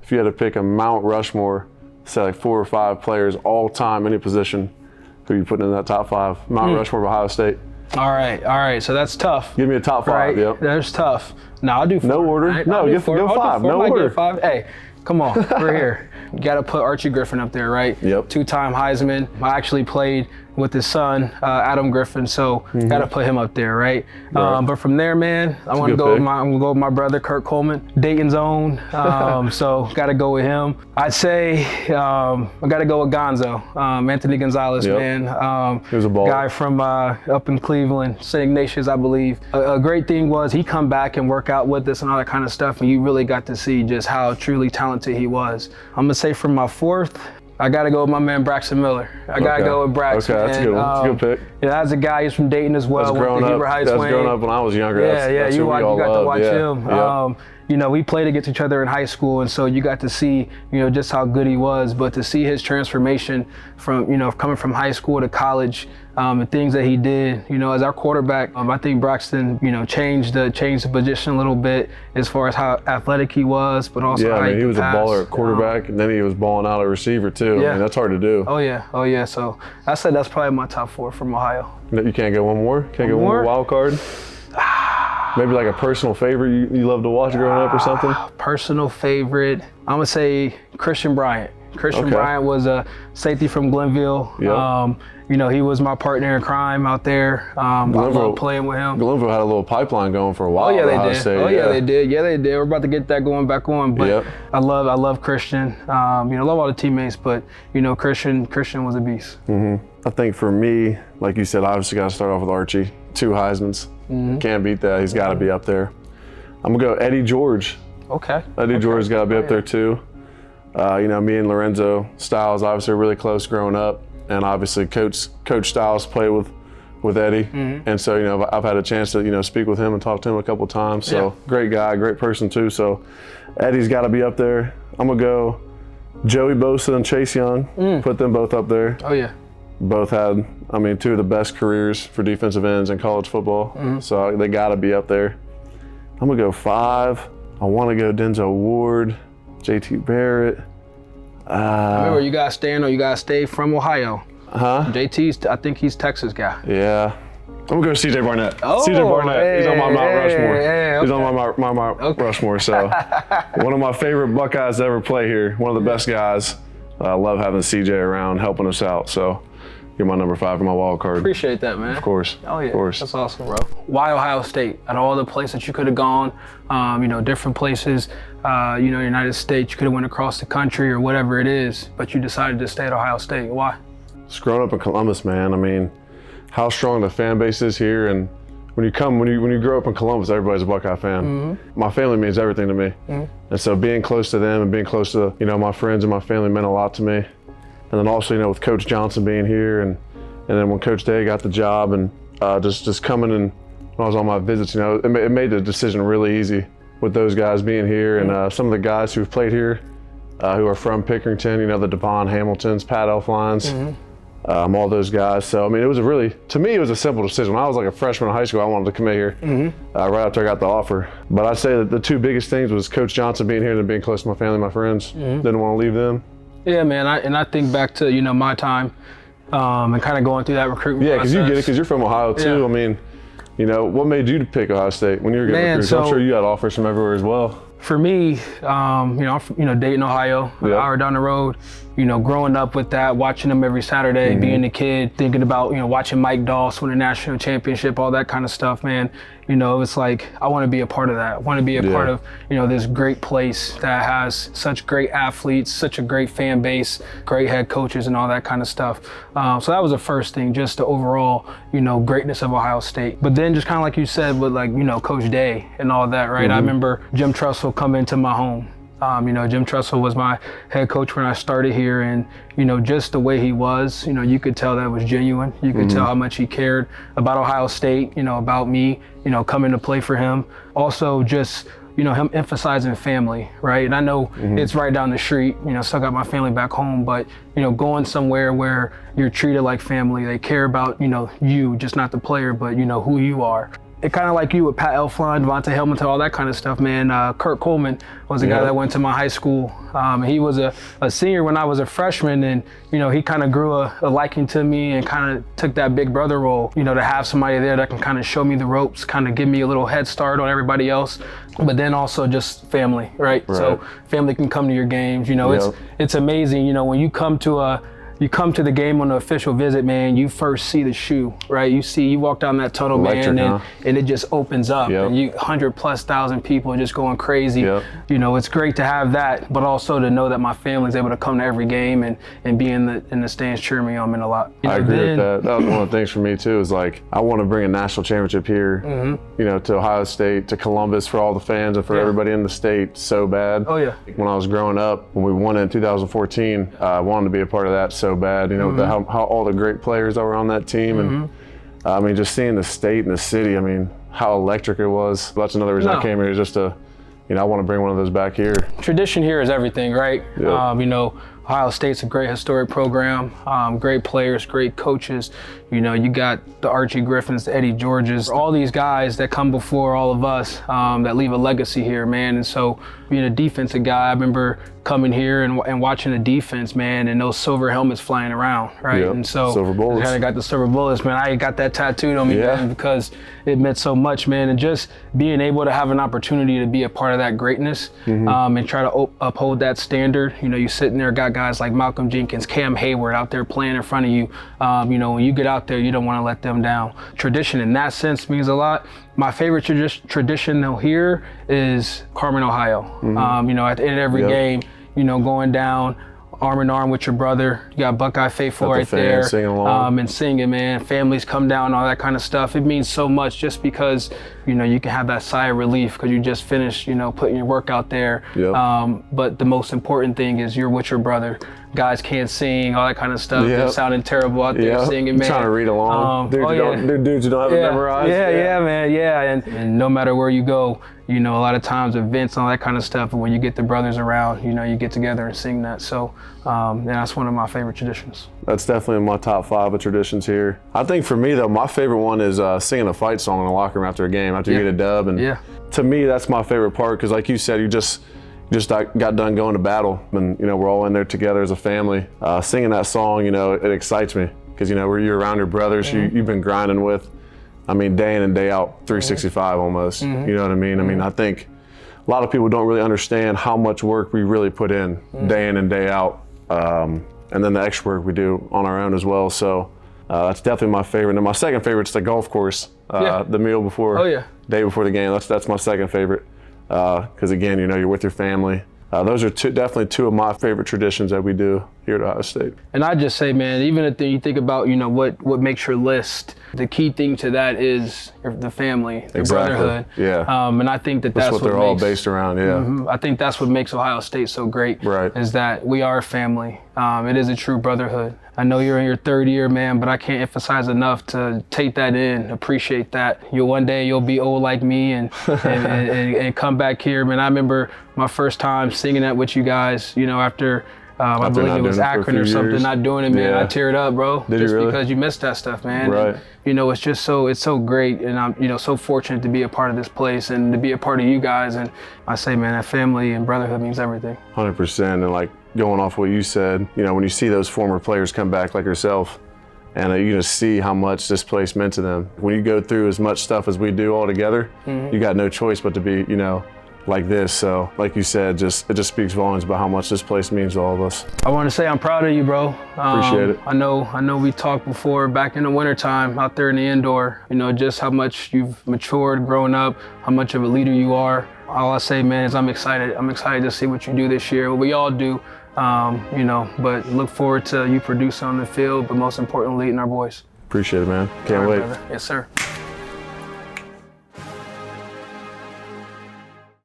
if you had to pick a Mount Rushmore, say like 4 or 5 players all time, any position, who you putting in that top 5? Mount Rushmore of Ohio State. All right. So that's tough. Give me a top 5. Right? Yep. That's tough. No, I'll do 4. No order. Right? No, go 5. No order. 5. Hey, come on, we're here. You got to put Archie Griffin up there, right? Yep. 2-time Heisman. I actually played with his son, Adam Griffin, so got to put him up there, right? But from there, man, I'm gonna go with my brother Kurt Coleman, Dayton's own. So got to go with him. I'd say I got to go with Gonzo, Anthony Gonzalez, man. He was a baller. Guy from up in Cleveland, St. Ignatius, I believe. A great thing was he come back and work out with us and all that kind of stuff, and you really got to see just how truly talented he was. I'm gonna say for my 4th, I got to go with my man Braxton Miller. I got to go with Braxton. Okay, that's a good one. That's a good pick. Yeah, that's a guy. He's from Dayton as well. That's growing up when I was younger. Yeah, that's you who we all got loved. to watch him. Yeah. You know, we played against each other in high school, and so you got to see, you know, just how good he was. But to see his transformation from, you know, coming from high school to college, and things that he did, you know, as our quarterback, I think Braxton, you know, changed the position a little bit as far as how athletic he was, but also how he was pass. A baller at quarterback, and then he was balling out at receiver too. Yeah. I mean, that's hard to do. Oh yeah. So I said that's probably my top 4 from Ohio. You can't go one more? Can't go one more wild card? Maybe like a personal favorite you love to watch growing up or something? Personal favorite, I'm gonna say Christian Bryant. Christian Bryant was a safety from Glenville. Yep. You know, he was my partner in crime out there. I love playing with him. Glenville had a little pipeline going for a while. Oh yeah, they did. They did. Yeah, they did. We're about to get that going back on. But I love Christian. You know, I love all the teammates, but you know, Christian was a beast. I think for me, like you said, obviously got to start off with Archie. 2 Heismans. Can't beat that. He's got to be up there. I'm gonna go Eddie George. Okay. Eddie George's got to be up there too. You know, me and Lorenzo Styles obviously are really close growing up, and obviously Coach Styles played with Eddie, and so you know I've had a chance to, you know, speak with him and talk to him a couple times. So great guy, great person too. So Eddie's got to be up there. I'm gonna go Joey Bosa and Chase Young. Put them both up there. Oh yeah. Both had, I mean, 2 of the best careers for defensive ends in college football. So they got to be up there. I'm gonna go 5. I want to go Denzel Ward, JT Barrett. Remember, you gotta stay from Ohio. JT's, I think he's Texas guy. Yeah. I'm gonna go CJ Barnett. Oh, CJ Barnett. He's on my Mount Rushmore. Okay. He's on my Mount Rushmore. So one of my favorite Buckeyes to ever play here. One of the best guys. I love having CJ around, helping us out. So you're my number 5 for my wild card. Appreciate that, man. Of course. Oh yeah. Of course. That's awesome, bro. Why Ohio State? Out of all the places you could have gone, you know, different places, you know, United States, you could have went across the country or whatever it is, but you decided to stay at Ohio State. Why? Just growing up in Columbus, man. I mean, how strong the fan base is here, and when you grow up in Columbus, everybody's a Buckeye fan. My family means everything to me, and so being close to them and being close to, you know, my friends and my family meant a lot to me. And then also, you know, with Coach Johnson being here, and then when Coach Day got the job, and just coming in when I was on my visits, you know, it made the decision really easy with those guys being here, and some of the guys who've played here, who are from Pickerington, you know, the DeBon Hamiltons, Pat Elflines, all those guys. So I mean, to me, it was a simple decision. When I was like a freshman in high school, I wanted to come in here right after I got the offer. But I'd say that the 2 biggest things was Coach Johnson being here and being close to my family, my friends. Didn't want to leave them. Yeah, man. I think back to, you know, my time and kind of going through that recruitment process. Yeah, because you get it, because you're from Ohio too. Yeah. I mean, you know, what made you pick Ohio State when you were getting recruited? I'm sure you had offers from everywhere as well. For me, you know, I'm from, you know, Dayton, Ohio, an hour down the road. You know, growing up with that, watching them every Saturday, being a kid, thinking about, you know, watching Mike Doss win a national championship, all that kind of stuff, man. You know, it's like, I want to be a part of that. I want to be a part of, you know, this great place that has such great athletes, such a great fan base, great head coaches and all that kind of stuff. So that was the first thing, just the overall, you know, greatness of Ohio State. But then just kind of like you said, with like, you know, Coach Day and all that, right? I remember Jim Tressel come into my home. You know, Jim Tressel was my head coach when I started here, and, you know, just the way he was, you know, you could tell that was genuine. You could tell how much he cared about Ohio State, you know, about me, you know, coming to play for him. Also just, you know, him emphasizing family, right? And I know it's right down the street, you know, still got my family back home, but, you know, going somewhere where you're treated like family, they care about, you know, you, just not the player, but, you know, who you are. it kind of like you with Pat Elflein, Devontae Hamilton, all that kind of stuff, man. Kurt Coleman was a guy that went to my high school. He was a senior when I was a freshman, and he kind of grew a liking to me and kind of took that big brother role. To have somebody there that can kind of show me the ropes, kind of give me a little head start on everybody else, but then also just family, right? So family can come to your games. It's amazing. When you come to the game on the official visit, man, you first see the shoe, right? You walk down that tunnel, man, and it just opens up, and 100,000+ people are just going crazy. It's great to have that, but also to know that my family's able to come to every game and be in the stands cheering me on meant a lot. I agree with that. That was one of the things for me too, is like, I want to bring a national championship here, to Ohio State, to Columbus, for all the fans and for everybody in the state so bad. Oh yeah. When I was growing up, when we won in 2014, I wanted to be a part of that so bad, with how all the great players that were on that team, and just seeing the state and the city, how electric it was. That's another reason I came here, just to, I want to bring one of those back here. Tradition here is everything, right? Ohio State's a great historic program, great players, great coaches. You got the Archie Griffins, the Eddie Georges, all these guys that come before all of us that leave a legacy here, man. And so being a defensive guy, I remember coming here and watching the defense, man, and those silver helmets flying around, right? And so silver bullets. I kind of got the silver bullets, man. I got that tattooed on me, man, because it meant so much, man. And just being able to have an opportunity to be a part of that greatness and try to uphold that standard. You sitting there, got guys like Malcolm Jenkins, Cam Hayward out there playing in front of you. When you get out there, you don't want to let them down. Tradition in that sense means a lot. My favorite tradition though here is Carmen, Ohio. At the end of every game, going down arm in arm with your brother. You got Buckeye faithful right there, singing along. and singing, man. Families come down, all that kind of stuff. It means so much just because you can have that sigh of relief because you just finished, putting your work out there. But the most important thing is you're with your brother. Guys can't sing, all that kind of stuff. They're sounding terrible out there singing, man. Trying to read along. Dudes who don't have it memorized. Man. And no matter where you go, a lot of times events and all that kind of stuff, and when you get the brothers around, you get together and sing that. So that's one of my favorite traditions. That's definitely in my top 5 of traditions here. I think for me though, my favorite one is singing a fight song in the locker room after a game, after you get a dub. And to me, that's my favorite part, because like you said, you just got done going to battle, and we're all in there together as a family. Singing that song, it excites me, because you're around your brothers you've been grinding with, day in and day out, 365 almost. You know what I mean? I think a lot of people don't really understand how much work we really put in day in and day out, and then the extra work we do on our own as well. So that's definitely my favorite. And my second favorite is the golf course, the meal before, day before the game. That's my second favorite. Because again, you're with your family. Those are definitely 2 of my favorite traditions that we do here at Ohio State. And I just say, man, even if you think about, what makes your list, the key thing to that is the family, the brotherhood. And I think that's what they're all based around. I think that's what makes Ohio State so great. Is that we are a family. It is a true brotherhood. I know you're in your 3rd year, man, but I can't emphasize enough to take that in, appreciate that. One day you'll be old like me and come back here, man. I remember my first time singing that with you guys, after I believe it was Akron or something, not doing it, man. I teared up, bro. Did you really? Because you missed that stuff, man. And, it's just it's so great, and I'm so fortunate to be a part of this place and to be a part of you guys. And I say, man, that family and brotherhood means everything. 100%. And like going off what you said, when you see those former players come back like yourself, and you just see how much this place meant to them. When you go through as much stuff as we do all together, you got no choice but to be, like this. So like you said, it just speaks volumes about how much this place means to all of us. I want to say I'm proud of you, bro. Appreciate it. I know we talked before back in the wintertime out there in the indoor, just how much you've matured, grown up, how much of a leader you are. All I say, man, is I'm excited. I'm excited to see what you do this year, what we all do, but look forward to you producing on the field, but most importantly, leading our boys. Appreciate it, man. Can't wait. Brother. Yes, sir.